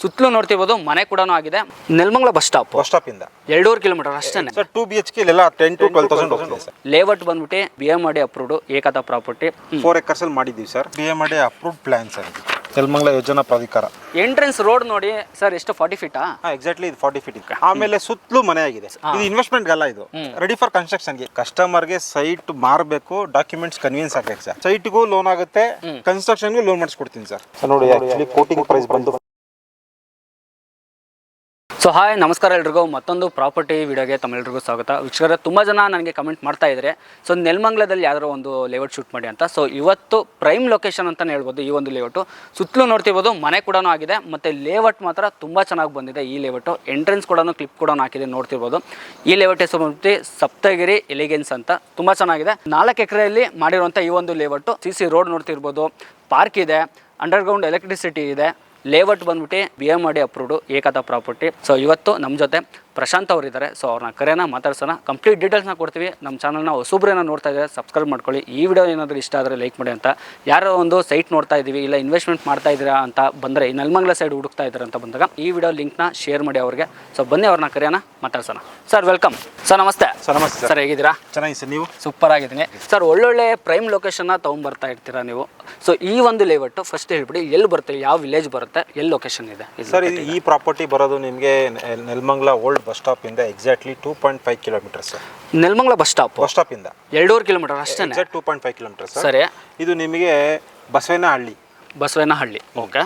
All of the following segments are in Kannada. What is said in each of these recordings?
ಸುತ್ತಲೂ ನೋಡ್ತಿರ್ಬೋದು, ಮನೆ ಕೂಡ ಆಗಿದೆ. ನೆಲಮಂಗಲ ಬಸ್ ಸ್ಟಾಪ್ ಇಂದ 2.5 ಕಿಲೋಮೀಟರ್ ಅಷ್ಟೇ ಸರ್. 2 BHK ಎಲ್ಲ 10 to 12,000 ಹೋಗ್ತದೆ ಸರ್. ಲೇಔಟ್ ಬಂದ್ಬಿಟ್ಟು BMRD ಅಪ್ರೂವ್ಡ್ ಏಕತಾ ಪ್ರಾಪರ್ಟಿ 4 acres ಅಲ್ಲಿ ಮಾಡಿದ್ದೀವಿ sir. BMRD approved plan sir. Nelamangala ಯೋಜನಾ ಪ್ರಾಧಿಕಾರ. ಎಂಟ್ರೆನ್ಸ್ ರೋಡ್ ನೋಡಿ ಸರ್, ಎಷ್ಟು 40 ಫೀಟಾ? ಎಕ್ಸಾಕ್ಟ್ಲಿ ಇದು 40 ಫೀಟ್ ಇದೆ. ಆಮೇಲೆ ಸುತ್ತಲೂ ಮನೆ ಆಗಿದೆ. ಇದು ಇನ್ವೆಸ್ಟ್ಮೆಂಟ್ ಅಲ್ಲ, ಇದು ರೆಡಿ ಫಾರ್ ಕನ್ಸ್ಟ್ರಕ್ಷನ್ ಗೆ. ಕಸ್ಟಮರ್ಗೆ ಸೈಟ್ ಮಾರಬೇಕು, ಡಾಕ್ಯುಮೆಂಟ್ಸ್ ಕನ್ವಿನ್ಸ್ ಆಗಬೇಕು ಸರ್. ಸೈಟ್ಗೂ ಲೋನ್ ಆಗುತ್ತೆ, ಕನ್ಸ್ಟ್ರಕ್ಷನ್ಗೂ ಲೋನ್ ಮಾಡಿಸ್ಕೊಡ್ತೀನಿ ಸರ್. ನೋಡಿ ಆಕ್ಚುಲಿ ಕೋಟಿಂಗ್ ಪ್ರೈಸ್ ಬಂದು. ಸೊ ಹಾಯ್, ನಮಸ್ಕಾರ ಎಲ್ರಿಗೂ. ಮತ್ತೊಂದು ಪ್ರಾಪರ್ಟಿ ವಿಡಿಯೋಗೆ ತಮ್ಮೆಲ್ಲರಿಗೂ ಸ್ವಾಗತ. ವೀಕ್ಷಕರೇ, ತುಂಬ ಜನ ನನಗೆ ಕಮೆಂಟ್ ಮಾಡ್ತಾ ಇದ್ದಾರೆ, ಸೊ ನೆಲಮಂಗಲದಲ್ಲಿ ಯಾವ್ದಾರು ಒಂದು ಲೇಔಟ್ ಶೂಟ್ ಮಾಡಿ ಅಂತ. ಸೊ ಇವತ್ತು ಪ್ರೈಮ್ ಲೊಕೇಶನ್ ಅಂತಲೇ ಹೇಳ್ಬೋದು ಈ ಒಂದು ಲೇಔಟು. ಸುತ್ತಲೂ ನೋಡ್ತಿರ್ಬೋದು, ಮನೆ ಕೂಡ ಆಗಿದೆ, ಮತ್ತು ಲೇಔಟ್ ಮಾತ್ರ ತುಂಬ ಚೆನ್ನಾಗಿ ಬಂದಿದೆ ಈ ಲೇಔಟು. ಎಂಟ್ರೆನ್ಸ್ ಕೂಡ ಕ್ಲಿಪ್ ಕೂಡ ಹಾಕಿದೆ, ನೋಡ್ತಿರ್ಬೋದು. ಈ ಲೇಔಟ್ ಹೆಸರು ಬಂದ್ಬಿಟ್ಟು ಸಪ್ತಗಿರಿ ಎಲಿಗೆನ್ಸ್ ಅಂತ. ತುಂಬ ಚೆನ್ನಾಗಿದೆ. 4 ಎಕರೆಯಲ್ಲಿ ಮಾಡಿರುವಂಥ ಈ ಒಂದು ಲೇಔಟು. CC ರೋಡ್ ನೋಡ್ತಿರ್ಬೋದು, ಪಾರ್ಕ್ ಇದೆ, ಅಂಡರ್ಗ್ರೌಂಡ್ ಎಲೆಕ್ಟ್ರಿಸಿಟಿ ಇದೆ. ಲೇಔಟ್ ಬಂದ್ಬಿಟ್ಟು BMRD ಅಪ್ರೂವ್ಡ್ ಏಕತಾ ಪ್ರಾಪರ್ಟಿ. ಸೊ ಇವತ್ತು ನಮ್ಮ ಜೊತೆ ಪ್ರಶಾಂತ್ ಅವರು ಇದ್ದಾರೆ. ಸೊ ಅವ್ರನ್ನ ಕರೆಯೋಣ, ಮಾತಾಡ್ಸೋಣ, ಕಂಪ್ಲೀಟ್ ಡೀಟೇಲ್ಸ್ನ ಕೊಡ್ತೀವಿ. ನಮ್ಮ ಚಾನಲ್ನ ಹೊಸಬ್ರೇನ ನೋಡ್ತಾ ಇದ್ದಾರೆ, ಸಬ್ಸ್ಕ್ರೈಬ್ ಮಾಡ್ಕೊಳ್ಳಿ. ಈ ವಿಡಿಯೋ ಏನಾದರೂ ಇಷ್ಟ ಆದರೆ ಲೈಕ್ ಮಾಡಿ ಅಂತ. ಯಾರೋ ಒಂದು ಸೈಟ್ ನೋಡ್ತಾ ಇದ್ದೀವಿ, ಇಲ್ಲ ಇನ್ವೆಸ್ಟ್ಮೆಂಟ್ ಮಾಡ್ತಾ ಇದ್ದೀರಾ ಅಂತ ಬಂದರೆ, ಈ ನೆಲಮಂಗಲ ಸೈಡ್ ಹುಡುಕ್ತಾ ಇದ್ದಾರೆ ಅಂತ ಬಂದಾಗ ಈ ವಿಡಿಯೋ ಲಿಂಕ್ನ ಶೇರ್ ಮಾಡಿ ಅವ್ರಿಗೆ. ಸೊ ಬನ್ನಿ, ಅವ್ರನ್ನ ಕರೆಯೋಣ, ಮಾತಾಡ್ಸೋಣ. Sir welcome sir. ನಮಸ್ತೆ ಸರ್. ನಮಸ್ತೆ ಸರ್, ಹೇಗಿದ್ದೀರಾ? ಚೆನ್ನಾಗಿ ಸರ್. ನೀವು? ಸೂಪರ್ ಆಗಿದ್ದೀನಿ ಸರ್. ಒಳ್ಳೊಳ್ಳೆ ಪ್ರೈಮ್ ಲೊಕೇಶನ್ನ ತೊಗೊಂಬರ್ತಾ ಇರ್ತೀರಾ ನೀವು. ಸೊ ಈ ಒಂದು ಲೇಔಟ್ ಫಸ್ಟ್ ಹೇಳ್ಬಿಡಿ, ಎಲ್ಲಿ ಬರುತ್ತೆ, ಯಾವ ವಿಲೇಜ್ ಬರುತ್ತೆ, ಎಲ್ಲಿ ಲೊಕೇಶನ್ ಇದೆ ಸರ್? ಈ ಪ್ರಾಪರ್ಟಿ ಬರೋದು ನಿಮಗೆ ನೆಲಮಂಗಲ ಓಲ್ಡ್ ಬಸ್ ಸ್ಟಾಪ್ ಇಂದ exactly 2.5 kilometre sir. Nelamangala bus stop ಇಂದ 2.5 ಕಿಲೋಮೀಟರ್ ಅಷ್ಟೇ. 2.5 ಕಿಲೋಮೀಟರ್ ಸರಿ. ಇದು ನಿಮಗೆ ಬಸವನಹಳ್ಳಿ. ಓಕೆ,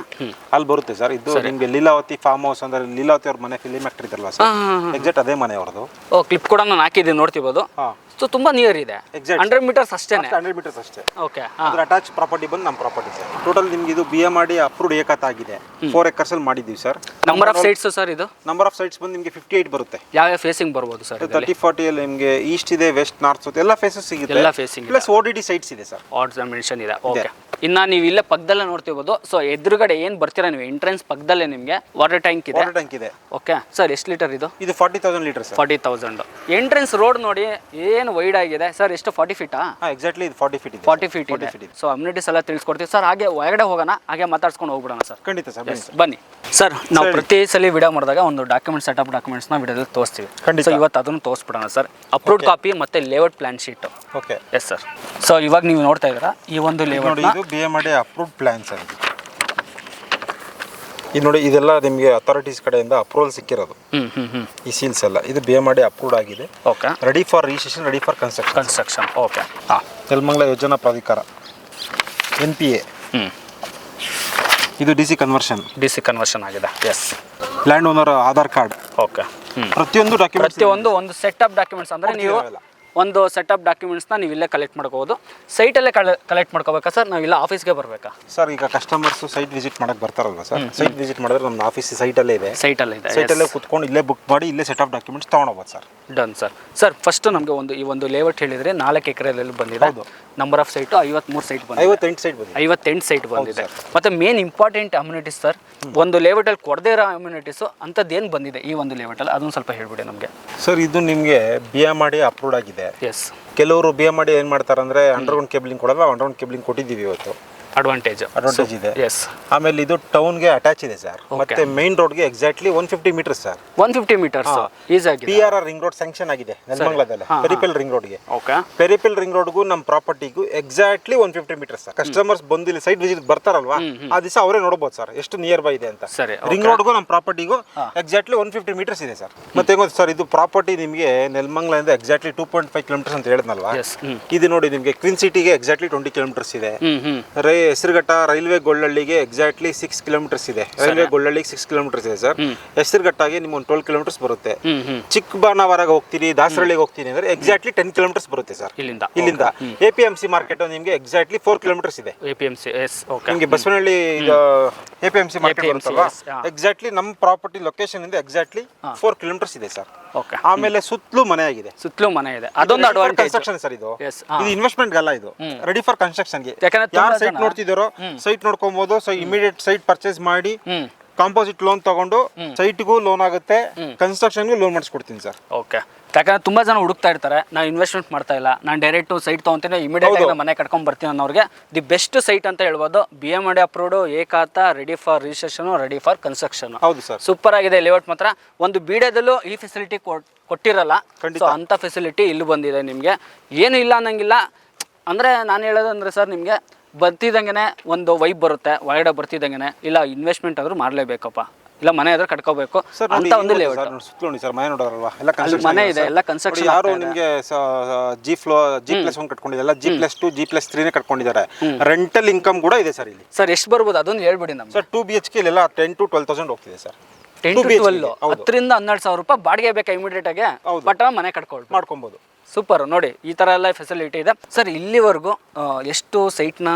ಅಲ್ಲಿ ಬರುತ್ತೆ ಸರ್. ಇದು ನಿಮಗೆ ಲೀಲಾವತಿ ಫಾರ್ಮ್ ಹೌಸ್ ಅಂದ್ರೆ ಲೀಲಾವತಿ ಅವ್ರ ಮನೆ ಫಿಲಿಮ್ ಆಕ್ಟರ್ ಇದ್ರಲ್ವಾ ಸರ್, ಎಕ್ಸಾಕ್ಟ್ ಅದೇ ಮನೆ ಅವ್ರದ್ದು. ಕ್ಲಿಪ್ ಕೂಡ ನಾನು ಹಾಕಿದ್ದೀನಿ, ನೋಡ್ತಿರ್ಬೋದು. ಸೊ ತುಂಬಾ ನಿಯರ್ ಇದೆ, 100 ಮೀಟರ್ಸ್ ಅಷ್ಟೇ. 100 ಮೀಟರ್ಸ್ ಅಷ್ಟೇ. ಓಕೆ. ಅದ್ರ ಅಟ್ಯಾಚ್ ಪ್ರಾಪರ್ಟಿ ಬಂದು ನಮ್ಮ ಪ್ರಾಪರ್ಟಿ ಸರ್. ಟೋಟಲ್ ನಿಮ್ಗೆ ಇದು BMRD ಅಪ್ರೂವ್ಡ್ ಏಕತಾ ಆಗಿದೆ. 4 acres ಅಲ್ಲಿ ಮಾಡಿದ್ದೀವಿ sir. Number of sites sir? ಇದು ನಂಬರ್ ಆಫ್ ಸೈಟ್ಸ್ ಬಂದು ನಿಮಗೆ 58 ಬರುತ್ತೆ. ಯಾವ ಫೇಸಿಂಗ್ ಬರ್ಬೋದು ಸರ್? 30-40 ಅಲ್ಲಿ ನಿಮಗೆ ಈಸ್ಟ್ ಇದೆ, ವೆಸ್ಟ್, ನಾರ್ತ್, ಸೌತ್ ಎಲ್ಲ ಫೇಸಸ್ ಸಿಗುತ್ತೆ. ಎಲ್ಲ ಫೇಸಿಂಗ್ ಪ್ಲಸ್ ODD ಸೈಟ್ಸ್ ಇದೆ ಸರ್. ಆರ್ಡ್ಸ್ ಮೆನ್ಷನ್ ಇದೆ. ಓಕೆ. ಇನ್ನು ನೀವು ಇಲ್ಲೇ ಪಕ್ಕದಲ್ಲೇ ನೋಡ್ತಿರ್ಬೋದು. ಸೊ ಎದುರುಗಡೆ ಏನು ಬರ್ತೀರಾ ನೀವು, ಎಂಟ್ರೆನ್ಸ್ ಪಕ್ಕದಲ್ಲೇ ನಿಮಗೆ ವಾಟರ್ ಟ್ಯಾಂಕ್ ಇದೆ. Okay sir. ಎಷ್ಟು ಲೀಟರ್ ಇದು? 40,000 ಲೀಟರ್ ಸರ್. 40,000. ಎಂಟ್ರೆನ್ಸ್ ರೋಡ್ ನೋಡಿ ಏನು ವೈಡ್ ಆಗಿದೆ ಸರ್. ಎಷ್ಟು 40 ಫೀಟಾ? ಎಕ್ಸಾಕ್ಟ್ಲಿ ಇದು 40 ಫೀಟ್ ಇದೆ. 40 ಫೀಟ್ ಇದೆ. ಸೊ ಅಮ್ಯುನಿಟೀಸ್ ಎಲ್ಲ ತಿಳಿಸ್ಕೊಡ್ತೀವಿ ಸರ್. ಹಾಗೆ ಒಳಗಡೆ ಹೋಗೋಣ, ಹಾಗೆ ಮಾತಾಡ್ಸ್ಕೊಂಡು ಹೋಗ್ಬಿಡೋಣ ಸರ್. ಖಂಡಿತ ಸರ್, ಬನ್ನಿ ಸರ್. ನಾವು ಪ್ರತಿ ಸಲ ವಿಡಿಯೋ ಮಾಡಿದಾಗ ಒಂದು ಸೆಟಪ್ ಡಾಕ್ಯುಮೆಂಟ್ಸ್ನ ವಿಡಿಯೋದಲ್ಲಿ ತೋರಿಸ್ತೀವಿ. ಸೊ ಇವತ್ತು ಅದನ್ನು ತೋರಿಸ್ಬಿಡೋಣ ಸರ್. ಅಪ್ರೂವ್ಡ್ ಕಾಪಿ ಮತ್ತೆ layout plan sheet. Okay. Yes sir. So ಇವಾಗ ನೀವು ನೋಡ್ತಾ ಇದ್ದೀರಾ ಈ ಒಂದು ಲೇಔಟ್. ಇದು BMRD ಅಪ್ರೂವ್ಡ್ ಪ್ಲಾನ್ ಸರ್. ಇದು ನೋಡಿ, ಇದೆಲ್ಲ ನಿಮಗೆ ಅಥಾರಿಟೀಸ್ ಕಡೆಯಿಂದ ಅಪ್ರೂವಲ್ ಸಿಕ್ಕಿರೋದು. ಈ ಸೀಲ್ಸ್ ಎಲ್ಲ ಇದು BMRD ಅಪ್ರೂವ್ಡ್ ಆಗಿದೆ. Okay. Ready for registration, ready for construction. Okay. Nelamangala ಯೋಜನಾ ಪ್ರಾಧಿಕಾರ, NPA. ಇದು DC ಕನ್ವರ್ಷನ್ ಆಗಿದೆ. Yes. Land owner Aadhaar card. Okay. ಪ್ರತಿಯೊಂದು ಡಾಕ್ಯುಮೆಂಟ್ಸ್, ಒಂದು ಸೆಟಪ್ ಡಾಕ್ಯುಮೆಂಟ್ಸ್ ಅಂದರೆ ನೀವು ಒಂದು ಸೆಟಪ್ ಡಾಕ್ಯುಮೆಂಟ್ಸ್ನ ನೀವು ಇಲ್ಲೇ ಕಲೆಕ್ಟ್ ಮಾಡ್ಕೋಬೋದು. ಸೈಟಲ್ಲೇ ಕಲೆಕ್ಟ್ ಮಾಡ್ಕೋಬೇಕಾ ಸರ್? ನಾವು ಇಲ್ಲ ಆಫೀಸ್ಗೆ ಬರಬೇಕಾ ಸರ್? ಈಗ ಕಸ್ಟಮರ್ಸ್ ಸೈಟ್ ವಿಸಿಟ್ ಮಾಡಕ್ಕೆ ಬರ್ತಾರಲ್ವಾ ಸರ್, ಸೈಟ್ ವಿಸಿಟ್ ಮಾಡಿದ್ರೆ ನಮ್ಮ ಆಫೀಸ್ ಸೈಟಲ್ಲೇ ಇದೆ. ಸೈಟಲ್ಲೇ ಕುತ್ಕೊಂಡು ಇಲ್ಲೇ ಬುಕ್ ಮಾಡಿ ಇಲ್ಲೇ ಸೆಟಪ್ ಡಾಕ್ಯುಮೆಂಟ್ಸ್ ತೊಗೊಂಡೋಗ್ಬೋದು sir. Done sir. Sir first ನಮಗೆ ಈ ಒಂದು ಲೇಔಟ್ ಹೇಳಿದರೆ 4 ಎಕರೆಯಲ್ಲಿ ಬಂದಿದೆ. ನಂಬರ್ ಆಫ್ ಸೈಟು 53 ಸೈಟ್ ಬಂದಿದೆ. 58 ಸೈಟ್ ಬಂದಿದೆ. ಮತ್ತು ಮೇನ್ ಇಂಪಾರ್ಟೆಂಟ್ ಅಮ್ಯುನಿಟೀಸ್ ಸರ್, ಒಂದು ಲೇಔಟಲ್ಲಿ ಕೊಡದೇ ಇರೋ ಅಮ್ಯುನಿಟೀಸು ಅಂಥದ್ದು ಏನು ಬಂದಿದೆ ಈ ಒಂದು ಲೇಔಟಲ್ಲಿ, ಅದನ್ನು ಸ್ವಲ್ಪ ಹೇಳ್ಬಿಡಿ ನಮಗೆ ಸರ್. ಇದು ನಿಮಗೆ BMRD ಅಪ್ರೂವ್ಡ್ ಆಗಿದೆ. ಎಸ್. ಕೆಲವರು BMRD ಏನು ಮಾಡ್ತಾರೆ ಅಂದರೆ ಅಂಡರ್ಗ್ರೌಂಡ್ ಕೇಬಲಿಂಗ್ ಕೊಡಲ್ಲ, ಅಂಡರ್ಗ್ರೌಂಡ್ ಕೇಬಲಿಂಗ್ ಕೊಟ್ಟಿದ್ದೀವಿ ಇವತ್ತು. ಅಡ್ವಾಂಟೇಜ್ ಇದೆ. ಎಸ್. ಆಮೇಲೆ ಇದು ಟೌನ್ಗೆ ಅಟ್ಯಾಚ್ ಇದೆ ಸರ್. ಮತ್ತೆ ಮೇನ್ ರೋಡ್ಗೆ ಎಕ್ಸಾಕ್ಟ್ಲಿ 150 ಮೀಟರ್ಸ್ ಸರ್. 150 ಮೀಟರ್ಸ್ ಈಸಾಗಿ PRR ರಿಂಗ್ ರೋಡ್ ಸ್ಯಾಂಕ್ಷನ್ ಆಗಿದೆ ನೆಲಮಂಗಲದಲ್ಲಿ. ಪೆರಿಪೆಲ್ ರಿಂಗ್ ರೋಡ್ಗೆ. ಓಕೆ. ಪೆರಿಪೆಲ್ ರಿಂಗ್ ರೋಡ್ಗೂ ನಮ್ಮ ಪ್ರಾಪರ್ಟಿಗೂ ಎಕ್ಸಾಕ್ಟ್ಲಿ 150 ಮೀಟರ್ಸ್ ಸರ್. ಕಸ್ಟಮರ್ಸ್ ಬಂದು ಇಲ್ಲಿ ಸೈಟ್ ವಿಸಿಟ್ ಬರ್ತಾರಲ್ವಾ, ಆ ದಿವಸ ಅವರೇ ನೋಡಬಹುದು ಸರ್ ಎಷ್ಟು ನಿಯರ್ ಬೈ ಇದೆ ಅಂತ. ರಿಂಗ್ ರೋಡ್ಗೂ ನಮ್ಮ ಪ್ರಾಪರ್ಟಿಗೂ ಎಕ್ಸಾಕ್ಟ್ಲಿ 150 ಮೀಟರ್ಸ್ ಇದೆ ಸರ್. ಮತ್ತೆ ಹೆಂಗ್ ಸರ್, ಇದು ಪ್ರಾಪರ್ಟಿ ನಿಮಗೆ ನೆಲಮಂಗಲದಿಂದ ಎಕ್ಸಾಕ್ಟ್ಲಿ 2.5 ಕಿಲೋಮೀಟರ್ಸ್ ಅಂತ ಹೇಳಿದ್ನಲ್ವಾ, ಇದು ನೋಡಿ ನಿಮಗೆ ಕ್ವೀನ್ ಸಿಟಿಗೆ ಎಕ್ಸಾಕ್ಟ್ಲಿ 20 ಕಿಲೋಮೀಟರ್ಸ್ ಇದೆ. ಹೆಸರುಘಟ್ಟ ರೈಲ್ವೆ ಗೊಳ್ಳಳ್ಳಿಗೆ ಎಕ್ಸಾಕ್ಟ್ಲಿ 6 ಕಿಲೋಮೀಟರ್ಸ್ ಇದೆ. ರೈಲ್ವೆ ಗೊಳ್ಳಳ್ಳಿಗೆ 6 ಕಿಲೋಮೀಟರ್ಸ್ ಇದೆ ಸರ್. ಹೆಸರುಘಟ್ಟಗೆ ನಿಮ್ಗೆ ಒಂದು 12 ಕಿಲೋಮೀಟರ್ಸ್ ಬರುತ್ತೆ. ಚಿಕ್ಕಬಾಣಾವರಗೆ ಹೋಗ್ತೀರಿ, ದಾಸರಳ್ಳಿಗೆ ಹೋಗ್ತೀನಿ ಅಂದ್ರೆ ಎಕ್ಸಾಕ್ಟ್ಲಿ 10 ಕಿಲೋಮೀಟರ್ಸ್ ಬರುತ್ತೆ ಸರ್ ಇಲ್ಲಿಂದ. APMC ಮಾರ್ಕೆಟ್ ನಿಮಗೆ ಎಕ್ಸಾಕ್ಟ್ಲಿ 4 ಕಿಲೋಮೀಟರ್ಸ್ ಇದೆ. ನಿಮಗೆ ಬಸವನಹಳ್ಳಿ APMC ಮಾರ್ಕೆಟ್ ಬರುತ್ತಲ್ವಾ, ಎಕ್ಸಾಕ್ಟ್ಲಿ ನಮ್ಮ ಪ್ರಾಪರ್ಟಿ ಲೊಕೇಶನ್ ಇಂದ ಎಕ್ಸಾಕ್ಟ್ಲಿ 4 ಕಿಲೋಮೀಟರ್ಸ್ ಇದೆ ಸರ್. ಆಮೇಲೆ ಸುತ್ತಲೂ ಮನೆ ಆಗಿದೆ. ಅದೊಂದು ಅಡ್ವಾಂಟೇಜ್ ಕನ್ಸ್ಟ್ರಕ್ಷನ್ ಸರ್. ಇದು ಇನ್ವೆಸ್ಟ್ಮೆಂಟ್ ಅಲ್ಲ, ಇದು ರೆಡಿ ಫಾರ್ ಕನ್ಸ್ಟ್ರಕ್ಷನ್ ಗೆ. ಯಾರು ಸೈಟ್ ನೋಡ್ತಿದ್ದಾರೋ ಸೈಟ್ ನೋಡ್ಕೊಬಹುದು. ಸೊ ಇಮಿಡಿಯೇಟ್ ಸೈಟ್ ಪರ್ಚೇಸ್ ಮಾಡಿ ಕಾಂಪೋಸಿಟ್ ಲೋನ್ ತಗೊಂಡು ಸೈಟ್ಗೂ ಲೋನ್ ಆಗುತ್ತೆ, ಕನ್ಸ್ಟ್ರಕ್ಷನ್ಗೂ ಲೋನ್ ಮಾಡಿಸ್ಕೊಡ್ತೀನಿ ಸರ್. ಓಕೆ. ಯಾಕಂದ್ರೆ ತುಂಬ ಜನ ಹುಡುಕ್ತಾ ಇರ್ತಾರೆ, ನಾನು ಇನ್ವೆಸ್ಟ್ಮೆಂಟ್ ಮಾಡ್ತಾ ಇಲ್ಲ, ನಾನು ಡೈರೆಕ್ಟು ಸೈಟ್ ತೊಗೊತೀನಿ ಇಮಿಡಿಯೇಟ್ ಆಗಿ ಮನೆ ಕಟ್ಕೊಂಡ್ ಬರ್ತೀನಿ ಅನ್ನೋರಿಗೆ ದಿ ಬೆಸ್ಟ್ ಸೈಟ್ ಅಂತ ಹೇಳ್ಬೋದು. BMD ಅಪ್ರೂವ್ಡ್, ಏಕಾತ, ready for registration, ready for construction. ಹೌದು ಸರ್, ಸೂಪರ್ ಆಗಿದೆ ಲೇಔಟ್ ಮಾತ್ರ. ಒಂದು ಬೀಡದಲ್ಲೂ ಈ ಫೆಸಿಲಿಟಿ ಕೊಟ್ಟಿರಲ್ಲ, ಸೊ ಅಂಥ ಫೆಸಿಲಿಟಿ ಇಲ್ಲಿ ಬಂದಿದೆ ನಿಮಗೆ. ಏನು ಇಲ್ಲ ಅನ್ನಂಗಿಲ್ಲ. ಅಂದರೆ ನಾನು ಹೇಳೋದಂದ್ರೆ ಸರ್, ನಿಮಗೆ ಬರ್ತಿದ್ದಂಗೆ ಒಂದು ವೈಬ್ ಬರುತ್ತೆ, ಒಳಗಡೆ ಬರ್ತಿದ್ದಂಗೆ ಇಲ್ಲ ಇನ್ವೆಸ್ಟ್ಮೆಂಟ್ ಆದರೂ ಮಾಡಲೇಬೇಕಪ್ಪ, ಇಲ್ಲ ಮನೆ ಆದ್ರೆ ಕಟ್ಕೋಬೇಕು ಅಂತ ಒಂದು ಲೇಔಟ್. ನೋಡಿ ಸರ್, ಮನೆ ನೋಡೋರಲ್ವಾ, ಎಲ್ಲ ಮನೆ ಇದೆ, ಎಲ್ಲ ಕನ್ಸ್ಟ್ರಕ್ಷನ್. ಯಾರು ನಿಮಗೆ G+1 ಕಟ್ಕೊಂಡಿದ್ದಾರೆ, G+2 G+3 ಕಟ್ಕೊಂಡಿದ್ದಾರೆ. Rental income ಕೂಡ ಇದೆ ಸರ್ ಇಲ್ಲಿ. ಸರ್ ಎಷ್ಟು ಬರ್ಬೋದು ಅದೊಂದು ಹೇಳ್ಬಿಡಿ ನಮ್ಗೆ. ಸರ್ 2 BHK ಎಲ್ಲ 10 to 12,000 ಹೋಗ್ತಿದೆ ಸರ್. 10 to 12, 10ರಿಂದ 12,000 ರೂಪಾಯಿ ಬಾಡಿಗೆ ಬೇಕಾ ಇಮಿಡಿಯೇಟ್ ಆಗಿ, ಬಟ್ ಮನೆ ಮಾಡ್ಕೊಬೋದು. ಸೂಪರ್. ನೋಡಿ ಈ ಥರ ಎಲ್ಲ ಫೆಸಿಲಿಟಿ ಇದೆ ಸರ್. ಇಲ್ಲಿವರೆಗೂ ಎಷ್ಟು ಸೈಟ್ನ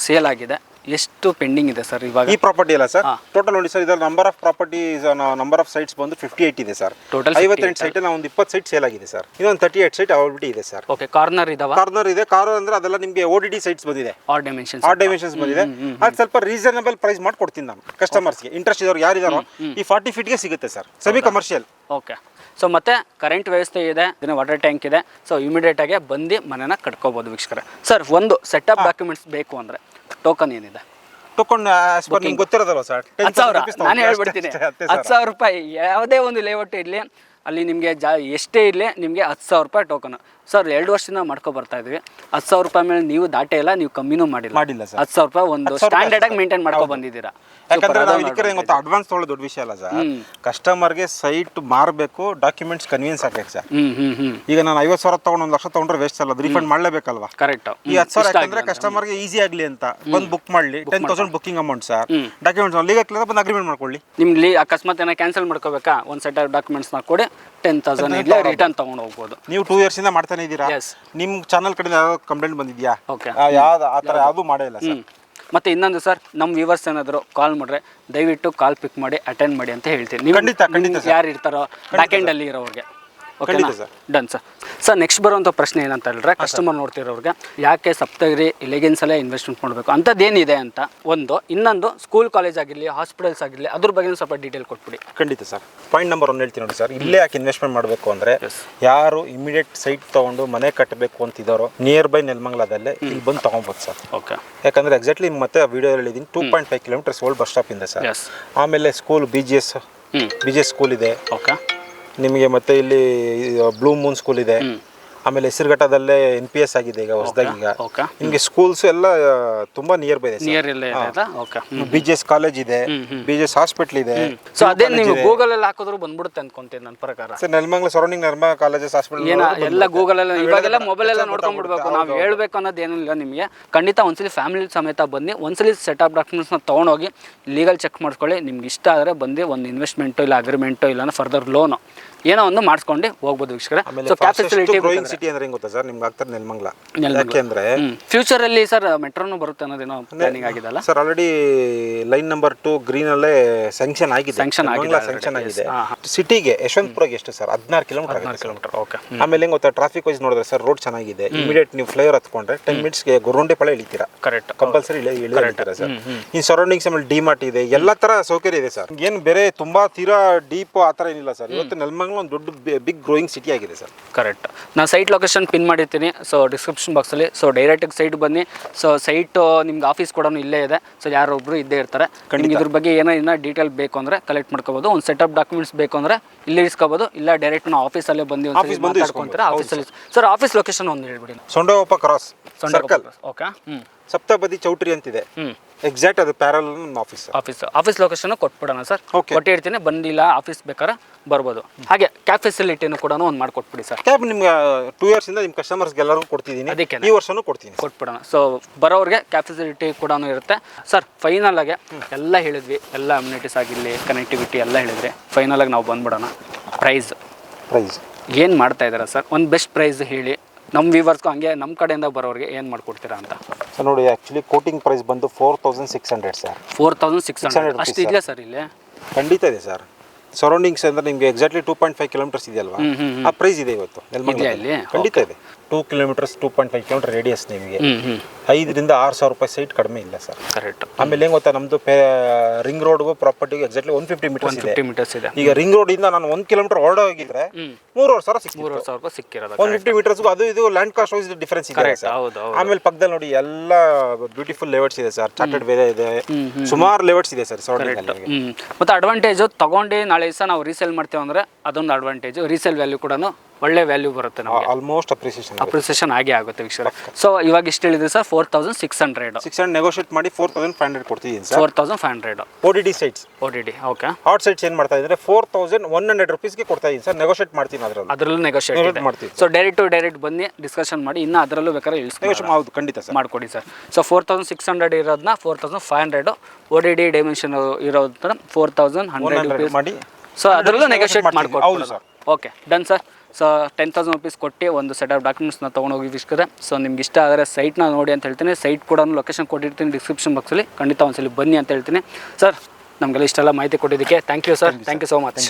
ಸೇಲ್ ಆಗಿದೆ, ಎಷ್ಟು ಪೆಂಡಿಂಗ್ ಇದೆ ಸರ್ ಇವಾಗ? ಈ ಪ್ರಾಪರ್ಟಿ ಅಲ್ಲ ಸರ್, ಟೋಟಲ್ ನೋಡಿ ಸರ್, ಇದರ number of properties, number of sites ಬಂದು 58 ಇದೆ ಸರ್. ಟೋಟಲ್ 58 ಸೈಟ್ ಒಂದು 20 ಸೈಟ್ ಸೇಲ್ ಆಗಿದೆ ಸರ್. ಇನ್ನೊಂದು 38 ಸೈಟ್ ಅವೈಲಬಿಲಿಟಿ ಇದೆ ಸರ್. ಓಕೆ, ಕಾರ್ನರ್ ಇದಾವ? ಕಾರ್ನರ್ ಇದೆ. ಕಾರ್ನರ್ ಅಂದ್ರೆ ಅದೆಲ್ಲ ನಿಮಗೆ ODD ಸೈಟ್ಸ್ ಬಂದಿದೆ, ಆರ್ ಡೈಮೆನ್ಷನ್ಸ್ ಬಂದಿದೆ. ಅದು ಸ್ವಲ್ಪ ರೀಸನಬಲ್ ಪ್ರೈಸ್ ಮಾಡಿ ಕೊಡ್ತೀನಿ ನಾನು ಕಸ್ಟಮರ್ಸ್ಗೆ. ಇಂಟ್ರೆಸ್ಟ್ ಇರೋರು ಯಾರಿದಾರೋ ಈ 40 ಫೀಟ್ಗೆ ಸಿಗುತ್ತೆ sir, semi commercial. Okay, so ಮತ್ತೆ ಕರೆಂಟ್ ವ್ಯವಸ್ಥೆ ಇದೆ, ಇದನ್ನ ವಾಟರ್ ಟ್ಯಾಂಕ್ ಇದೆ. ಸೊ ಇಮಿಡಿಯೇಟ್ ಆಗಿ ಬಂದು ಮನೆನ ಕಟ್ಕೋಬಹುದು ವೀಕ್ಷಕರೇ. ಸರ್ ಒಂದು ಸೆಟಪ್ ಡಾಕ್ಯುಮೆಂಟ್ಸ್ ಬೇಕು ಅಂದ್ರೆ ಟೋಕನ್ ಏನಿದೆ? ಟೋಕನ್ ನಿಮ್ಗೆ ಗೊತ್ತಿರೋದಲ್ವ ಸರ್, 10,000. ನಾನು ಹೇಳ್ಬಿಡ್ತೀನಿ, 10,000 ರೂಪಾಯಿ. ಯಾವುದೇ ಒಂದು ಲೇಔಟ್ ಇರಲಿ, ಅಲ್ಲಿ ನಿಮಗೆ ಎಷ್ಟೇ ಇರಲಿ, ನಿಮಗೆ 10,000 ರೂಪಾಯಿ ಟೋಕನ್. ಸರ್ 2 ವರ್ಷದಿಂದ ಮಾಡ್ಕೊ ಬರ್ತಾ ಇದ್ವಿ. 10,000 ರೂಪಾಯಿ ಮೇಲೆ ನೀವು ದಾಟೇ ಇಲ್ಲ, ನೀವು ಕಮ್ಮಿನೂ ಮಾಡಿಲ್ಲ. 10,000 ರೂಪಾಯಿ ಒಂದು ಸ್ಟ್ಯಾಂಡರ್ಡ್ ಆಗಿ ಮೇಂಟೈನ್ ಮಾಡ್ಕೊ ಬಂದಿದ್ದೀರಾ. ಯಾಕಂದ್ರೆ ನಾವು ಇದಕ್ಕೆ ಗೊತ್ತಾ, ಅಡ್ವಾನ್ಸ್ ತೊಗೊಳ್ಳೋದು ದೊಡ್ಡ ವಿಷಯ ಅಲ್ಲ ಸರ್. ಕಸ್ಟಮರ್ಗೆ ಸೈಟ್ ಮಾರಬೇಕು, ಡಾಕ್ಯುಮೆಂಟ್ಸ್ ಕನ್ವಿನ್ಸ್ ಆಗ್ಬೇಕು ಸರ್. ಈಗ ನಾನು 50,000 ತಗೊಂಡು 1 ಲಕ್ಷ ತಗೊಂಡ್ರೆ ವೇಸ್ಟ್ ಅಲ್ಲ, ಅದು ರೀಫಂಡ್ ಮಾಡಲೇಬೇಕಲ್ವಾ? ಕರೆಕ್ಟ್. ಈ 10,000 ಯಾಕಂದ್ರೆ ಕಸ್ಟಮರ್ಗೆ ಈಸಿ ಆಗಲಿ ಅಂತ ಬಂದು ಬುಕ್ ಮಾಡಲಿ. 10,000 booking amount sir. Documents legal ಬಂದು ಅಗ್ರಿಮೆಂಟ್ ಮಾಡ್ಕೊಳ್ಳಿ. ನಿಮ್ಗೆ ಅಕಸ್ಮಾತ್ ಏನೋ ಕ್ಯಾನ್ಸಲ್ ಮಾಡ್ಕೋಬೇಕಾ, ಒಂದು ಸೆಟ್ ಆಫ್ ಡಾಕ್ಯುಮೆಂಟ್ಸ್ನ ಕೊಡಿ, 10,000 ಇಲ್ಲೇ ರಿಟರ್ನ್ ತಗೊಂಡು ಹೋಗ್ಬೋದು. ನೀವು 2 ಇಯರ್ಸ್ ಇಂದ ಮಾಡ್ತಾನೆ ಇದ್ದೀರಾ. ನಿಮ್ ಚಾನಲ್ ಕಡೆ ಯಾವ್ದು ಕಂಪ್ಲೇಂಟ್ ಬಂದಿದ್ಯಾ? ಓಕೆ, ಯಾವ್ದು ಆ ಥರ ಯಾವುದು ಮಾಡೇ ಇಲ್ಲ ಸರ್. ಮತ್ತೆ ಇನ್ನೊಂದು ಸರ್, ನಮ್ಮ ವ್ಯೂವರ್ಸ್ ಏನಾದರೂ ಕಾಲ್ ಮಾಡ್ರೆ ದಯವಿಟ್ಟು ಕಾಲ್ ಪಿಕ್ ಮಾಡಿ ಅಟೆಂಡ್ ಮಾಡಿ ಅಂತ ಹೇಳ್ತೀನಿ. ಖಂಡಿತ ಯಾರು ಇರ್ತಾರೋ ಬ್ಯಾಕ್ ಎಂಡ್ ಅಲ್ಲಿ ಇರೋರಿಗೆ. ಓಕೆನಾ? Done sir. ಸರ್ ನೆಕ್ಸ್ಟ್ ಬರುವಂಥ ಪ್ರಶ್ನೆ ಏನಂತ ಹೇಳಿದ್ರೆ, ಕಸ್ಟಮರ್ ನೋಡ್ತಿರೋರಿಗೆ ಯಾಕೆ ಸಪ್ತಗಿರಿ ಲೆಗಿನ್ಸಲ್ಲೇ ಇನ್ವೆಸ್ಟ್ಮೆಂಟ್ ಮಾಡಬೇಕು ಅಂಥದ್ದೇನಿದೆ ಅಂತ ಒಂದು. ಇನ್ನೊಂದು ಸ್ಕೂಲ್ ಕಾಲೇಜ್ ಆಗಿರಲಿ, ಹಾಸ್ಪಿಟಲ್ಸ್ ಆಗಿರಲಿ, ಅದ್ರ ಬಗ್ಗೆ ಸ್ವಲ್ಪ ಡೀಟೇಲ್ ಕೊಟ್ಬಿಡಿ. ಖಂಡಿತ ಸರ್. ಪಾಯಿಂಟ್ ನಂಬರ್ 1 ಹೇಳ್ತೀನಿ ನೋಡಿ ಸರ್. ಇಲ್ಲೇ ಯಾಕೆ ಇನ್ವೆಸ್ಟ್ಮೆಂಟ್ ಮಾಡಬೇಕು ಅಂದರೆ, ಯಾರು ಇಮಿಡಿಯೇಟ್ ಸೈಟ್ ತೊಗೊಂಡು ಮನೆ ಕಟ್ಟಬೇಕು ಅಂತಿದ್ದಾರೋ ನಿಯರ್ ಬೈ ನೆಲಮಂಗಲದಲ್ಲೇ ಇಲ್ಲಿ ಬಂದು ತೊಗೊಬೋದು ಸರ್. ಓಕೆ, ಯಾಕಂದರೆ ಎಕ್ಸಾಕ್ಟ್ಲಿ ಮತ್ತೆ ವಿಡಿಯೋ ಹೇಳಿದ್ದೀನಿ, 2.5 ಕಿಲೋಮೀಟರ್ಸ್ ಓಲ್ಡ್ ಬಸ್ ಸ್ಟಾಪ್ ಇಂದ ಸರ್. ಆಮೇಲೆ ಸ್ಕೂಲ್ BGS ಸ್ಕೂಲ್ ಇದೆ. ಓಕೆ, ನಿಮಗೆ ಮತ್ತೆ ಇಲ್ಲಿ ಬ್ಲೂ ಮೂನ್ ಸ್ಕೂಲ್ ಇದೆ. ಆಮೇಲೆ ಹೆಸರುಘಟ್ಟದಲ್ಲೇ NPS ಆಗಿದೆ ಈಗ ಹೊಸದಾಗಿ. ಈಗ ನಿಮಗೆ ಸ್ಕೂಲ್ಸ್ ಎಲ್ಲ ತುಂಬಾ ನಿಯರ್ ಬೈ ಇದೆ. BGS ಕಾಲೇಜ್ ಇದೆ, BGS ಹಾಸ್ಪಿಟಲ್ ಇದೆ. ಸೊ ಅದೇ ನೀವು ಗೂಗಲ್ ಅಲ್ಲಿ ಹಾಕಿದ್ರು ಬಂದ್ಬಿಡುತ್ತೆ ಅನ್ಕೊಂತೀನಿ ನನ್ನ ಪ್ರಕಾರ. ಸರ್ ನೆಲಮಂಗಲ ಸರೌಂಡಿಂಗ್ ನರ್ಮಾ ಕಾಲೇಜಸ್ ಹಾಸ್ಪಿಟಲ್ ಎಲ್ಲ ಗೂಗಲ್ ಎಲ್ಲ ಇವಾಗೆಲ್ಲ ಮೊಬೈಲ್ ಎಲ್ಲ ನೋಡ್ಕೊಂಡ್ಬಿಡ್ಬೇಕು. ನಾವು ಹೇಳ್ಬೇಕು ಅನ್ನೋದು ಏನಿಲ್ಲ ನಿಮಗೆ. ಖಂಡಿತ ಒಂದ್ಸಲಿ ಫ್ಯಾಮಿಲಿ ಸಮೇತ ಬನ್ನಿ, ಒಂದ್ಸಲಿ ಸೆಟ್ ಆಫ್ ಡಾಕ್ಯುಮೆಂಟ್ಸ್ನ ತೊಗೊಂಡೋಗಿ ಲೀಗಲ್ ಚೆಕ್ ಮಾಡ್ಕೊಳ್ಳಿ. ನಿಮ್ಗೆ ಇಷ್ಟ ಆದರೆ ಬಂದು ಒಂದು ಇನ್ವೆಸ್ಟ್ಮೆಂಟು ಇಲ್ಲ ಅಗ್ರಿಮೆಂಟು ಇಲ್ಲ ಫರ್ದರ್ ಲೋನು ಏನೋ ಒಂದು ಮಾಡಿಸ್ಕೊಂಡು ಹೋಗ್ಬೋದು ವೀಕ್ಷಕರೇ. ಸೊ ಗ್ರೋಯಿಂಗ್ ಸಿಟಿ ಅಂದ್ರೆ ಹೆಂಗ್ ಗೊತ್ತಾ ಸರ್, ನಿಮ್ಗೆ ಆಗ್ತಾರೆ ನೆಲಮಂಗಲ. ಯಾಕೆಂದ್ರೆ ಫ್ಯೂಚರ್ ಅಲ್ಲಿ ಸರ್ ಮೆಟ್ರೋನು ಬರುತ್ತೆ ಅನ್ನೋದೇನೋ ಪ್ಲಾನಿಂಗ್ ಆಗಿದೆಲ್ಲ sir. Already line number 2 green ಅಲ್ಲೇ ಸ್ಯಾಂಕ್ಷನ್ ಆಗಿದೆ. ಸಿಟಿಗೆ ಯಶವಂತಪುರಗೆ ಎಷ್ಟು ಸರ್? 16 ಕಿಲೋಮೀಟರ್. ಓಕೆ. ಆಮೇಲೆ ಹೆಂಗ್ ಗೊತ್ತಾ, ಟ್ರಾಫಿಕ್ ವೈಸ್ ನೋಡಿದ್ರೆ ಸರ್ ರೋಡ್ ಚೆನ್ನಾಗಿದೆ. ಇಮಿಡಿಯೇಟ್ ನೀವು ಫ್ಲೈವರ್ ಹತ್ಕೊಂಡ್ರೆ 10 ಮಿನಿಟ್ಸ್ಗೆ ಗೊರೊಂಡೆಪಾಳ್ಯ ಇಳಿತೀರಾ. ಕರೆಕ್ಟ್, ಕಂಪಲ್ಸರಿ ಇಳಿತೀರಾ ಸರ್. ಇನ್ ಸರೌಂಡಿಂಗ್ಸ್ ಆಮೇಲೆ ಡಿಮಾರ್ಟ್ ಇದೆ, ಎಲ್ಲ ತರ ಸೌಕರ್ಯ ಇದೆ ಸರ್. ಏನ್ ಬೇರೆ ತುಂಬಾ ತೀರಾ ಡೀಪ್ ಆ ತರ ಏನಿಲ್ಲ ಸರ್. ಇವತ್ತು ನೆಲಮಂಗಲ ಒಂದು ದೊಡ್ಡ ಬಿಗ್ ಗ್ರೋಯಿಂಗ್ ಸಿಟಿ ಆಗಿದೆ ಸರ್. ಕರೆಕ್ಟ್. ನಾನು ಸೈಟ್ ಲೊಕೇಶನ್ ಪಿನ್ ಮಾಡಿರ್ತೀನಿ, ಸೊ ಡಿಸ್ಕ್ರಿಪ್ಷನ್ ಬಾಕ್ಸಲ್ಲಿ. ಸೊ ಡೈರೆಕ್ಟಾಗಿ ಸೈಟ್ ಬನ್ನಿ. ಸೊ ಸೈಟು ನಿಮ್ಗೆ ಆಫೀಸ್ ಕೂಡ ಇಲ್ಲೇ ಇದೆ. ಸೊ ಯಾರೊಬ್ಬರು ಇದ್ದೇ ಇರ್ತಾರೆ. ನಿಮ್ಗೆ ಇದ್ರ ಬಗ್ಗೆ ಏನೋ ಡೀಟೇಲ್ ಬೇಕು ಅಂದರೆ ಕಲೆಕ್ಟ್ ಮಾಡ್ಕೋಬೋದು. ಒಂದು ಸೆಟಪ್ ಡಾಕ್ಯುಮೆಂಟ್ಸ್ ಬೇಕು ಅಂದರೆ ಇಲ್ಲಿ ಇಸ್ಕೋಬೋದು, ಇಲ್ಲ ಡೈರೆಕ್ಟ್ ನಾವು ಆಫೀಸಲ್ಲೇ ಬಂದು ಮಾತಾಡ್ಕೊಂತಾರೆ ಆಫೀಸಲ್ಲಿ. ಸರ್ ಆಫೀಸ್ ಲೊಕೇಶನ್ ಒಂದು ಹೇಳ್ಬಿಡಿ. ಸೊಂಡೋಪ ಕ್ರಾಸ್ ಸರ್ಕಲ್. ಓಕೆ. ಸಪ್ತಪದಿ ಚೌಟ್ರಿ ಅಂತಿದೆ. ಎಕ್ಸಾಕ್ಟ್ ಅದು ಪ್ಯಾರಲ್ ಆಫೀಸ್ ಲೊಕೇಶನ್ ಕೊಟ್ಬಿಡೋಣ ಸರ್. ಕೊಟ್ಟಿರ್ತೀನಿ, ಬಂದಿಲ್ಲ ಆಫೀಸ್ ಬೇಕಾದ್ರೆ ಬರ್ಬೋದು. ಹಾಗೆ ಕ್ಯಾಬ್ ಫೆಸಿಲಿಟಿನೂ ಕೂಡ ಒಂದು ಮಾಡ್ಕೊಟ್ಬಿಡಿ ಸರ್. ಕ್ಯಾಬ್ ನಿಮ್ಗೆ 2 ಇಯರ್ಸ್ ಇಂದ ನಿಮ್ಮ ಕಸ್ಟಮರ್ಸ್ಗೆ ಎಲ್ಲರಿಗೂ ಕೊಡ್ತಿದ್ದೀನಿ, ಅದಕ್ಕೆ ಈ ವರ್ಷನೂ ಕೊಟ್ಬಿಡೋಣ. ಸೊ ಬರೋರಿಗೆ ಕ್ಯಾಬ್ ಫೆಸಿಲಿಟಿ ಕೂಡ ಇರುತ್ತೆ ಸರ್. ಫೈನಲ್ ಆಗಿ ಎಲ್ಲ ಹೇಳಿದ್ವಿ, ಎಲ್ಲ ಅಮ್ಯುನಿಟೀಸ್ ಆಗಿರಲಿ, ಕನೆಕ್ಟಿವಿಟಿ ಎಲ್ಲ ಹೇಳಿದ್ರಿ. ಫೈನಲ್ ಆಗಿ ನಾವು ಬಂದ್ಬಿಡೋಣ. ಪ್ರೈಸ್ ಏನು ಮಾಡ್ತಾ ಇದ್ದೀರಾ ಸರ್? ಒಂದು ಬೆಸ್ಟ್ ಪ್ರೈಸ್ ಹೇಳಿ ನಮ್ಮ ವ್ಯೂವರ್ಸ್ಗೂ, ಹಂಗೆ ನಮ್ಮ ಕಡೆಯಿಂದ ಬರೋರಿಗೆ ಏನು ಮಾಡ್ಕೊಡ್ತೀರಾ ಅಂತ. ಸರ್ ನೋಡಿ, ಆ್ಯಕ್ಚುಲಿ ಕೋಟಿಂಗ್ ಪ್ರೈಸ್ ಬಂದು 4,600 ಸರ್. 4,600 ಅಷ್ಟು ಇದೆಯಾ ಸರ್ ಇಲ್ಲಿ? ಖಂಡಿತ ಇದೆ ಸರ್. ಸರೌಂಡಿಂಗ್ಸ್ ಅಂದ್ರೆ ನಿಮಗೆ ಎಕ್ಸಾಕ್ಟ್ಲಿ 2.5 ಕಿಲೋಮೀಟರ್ಸ್ ಇದೆಯಲ್ವಾ, ಆ ಪ್ರೈಸ್ ಇದೆ ಇವತ್ತು ನೆಲಮಂಗಲದಲ್ಲಿ. ಖಂಡಿತ ಇದೆ. 2 ಕಿಲೋಮೀಟರ್ಸ್ 2.5 ಕಿಲೋಮೀಟರ್ ರೇಡಿಯಸ್ ನಿಮಗೆ. 5,000 to 6,000 ರೂಪಾಯಿ ಸೈಟ್ ಕಡಿಮೆ ಇಲ್ಲ ಸರ್. ಕರೆಕ್ಟ್. ಆಮೇಲೆ ಹೆಂಗ್ ಗೊತ್ತಾ, ನಮ್ದು ರಿಂಗ್ ರೋಡ್ಗೂ ಪ್ರಾಪರ್ಟಿಗೂ ಎಕ್ಸಾಕ್ಟ್ಲಿ 150 ಮೀಟರ್ಸ್ ಇದೆ. 50 ಮೀಟರ್ಸ್ ಇದೆ. ಈಗ ರಿಂಗ್ ರೋಡ್ ಇಂದ ನಾನು 1 ಕಿಲೋಮೀಟರ್ ಹೊರಡೋಗಿದ್ರೆ 3,500 ಸಿಕ್ಕಿತ್ತು. 3,500 ರೂಪಾಯಿ ಸಿಕ್ಕಿರೋದು. 150 ಮೀಟರ್ಸ್ಗೂ ಅದು ಇದು ಲ್ಯಾಂಡ್ ಕಾಸ್ಟ್ ವೈಸ್ ಡಿಫರೆನ್ಸ್ ಇದೆ ಸರ್. ಹೌದು. ಆಮೇಲೆ ಪಕ್ಕದಲ್ಲಿ ನೋಡಿ ಎಲ್ಲ ಬ್ಯೂಟಿಫುಲ್ ಲೇಔಟ್ಸ್ ಇದೆ ಸರ್. ಚಾರ್ಟೆಡ್ ವೇದ ಇದೆ, ಸುಮಾರು ಲೇಔಟ್ಸ್ ಇದೆ ಸರ್. ಮತ್ತು ಅಡ್ವಾಂಟೇಜು ತಗೊಂಡು ನಾಳೆ ದಿವಸ ನಾವು ರೀಸೇಲ್ ಮಾಡ್ತೇವೆ ಅಂದರೆ ಅದೊಂದು ಅಡ್ವಾಂಟೇಜು. ರೀಸೇಲ್ ವ್ಯಾಲ್ಯೂ ಕೂಡ ಒಳ್ಳೆ ವ್ಯಾಲ್ಯೂ ಬರುತ್ತೆ ನಮಗೆ. ಆಲ್ಮೋಸ್ಟ್ ಅಪ್ರಿಸಿಯೇಷನ್ ಆಗೇ ಆಗುತ್ತೆ ವೀಕ್ಷಕರೇ. ಸೊ ಇವಾಗ ಇಷ್ಟು ಹೇಳಿದ್ರಿ ಸರ್ 4,600 ನೆಗೋಷಿಯೇಟ್ ಮಾಡಿ 4,500 ಕೊಡ್ತಿದ್ದೀನಿ sir. 4,500 ODD sites. ODD okay. Hot sites ಏನು ಮಾಡ್ತಾ ಇದ್ದಾರೆ 4,100 ರೂಪೀಸ್ಗೆ ಕೊಡ್ತಾ ಇದ್ದೀನಿ ಸರ್. ನೆಗೋಷಿಯೇಟ್ ಮಾಡ್ತೀನಿ ಅದರಲ್ಲೂ ನೆಗೋಷಿಯೇಟ್ ಮಾಡ್ತೀವಿ. ಸೊ ಡೈರೆಕ್ಟ್ ಬನ್ನಿ ಡಿಸ್ಕಷನ್ ಮಾಡಿ, ಇನ್ನು ಅದರಲ್ಲೂ ಬೇಕಾದ್ರೆ ನೆಗೋಷಿಯೇಟ್ ಹೌದು ಖಂಡಿತ ಸರ್ ಮಾಡ್ಕೊಡಿ ಸರ್. ಸೊ 4,600 ಇರೋದನ್ನ 4,500 ODD ಡೈಮೆನ್ಷನ್ ಇರೋದನ್ನ 4,100 ರೂಪೀಸ್ ಮಾಡಿ. ಸೊ ಅದರಲ್ಲೂ ನೆಗೋಷಿಯೇಟ್ ಮಾಡ್ಕೊಡಿ. ಹೌದು sir. Okay done sir. So 10,000 rupees ಕೊಟ್ಟು ಒಂದು ಸೆಟ್ ಆಫ್ ಡಾಕ್ಯುಮೆಂಟ್ಸ್ನ ತೊಗೊಂಡೋಗಿ ವೀಕ್ಷಕರೇ. ಸೊ ನಿಮ್ಗೆ ಇಷ್ಟ ಆದರೆ ಸೈಟ್ನ ನೋಡಿ ಅಂತ ಹೇಳ್ತೀನಿ. ಸೈಟ್ ಕೂಡ ಲೊಕೇಶನ್ ಕೊಟ್ಟಿರ್ತೀನಿ ಡಿಸ್ಕ್ರಿಪ್ಷನ್ ಬಾಕ್ಸಲ್ಲಿ, ಖಂಡಿತ ಒಂದ್ಸಲಿ ಬನ್ನಿ ಅಂತ ಹೇಳ್ತೀನಿ. ಸರ್ ನಮಗೆಲ್ಲ ಇಷ್ಟೆಲ್ಲ ಮಾಹಿತಿ ಕೊಟ್ಟಿದ್ದಕ್ಕೆ thank you sir. Thank you so much.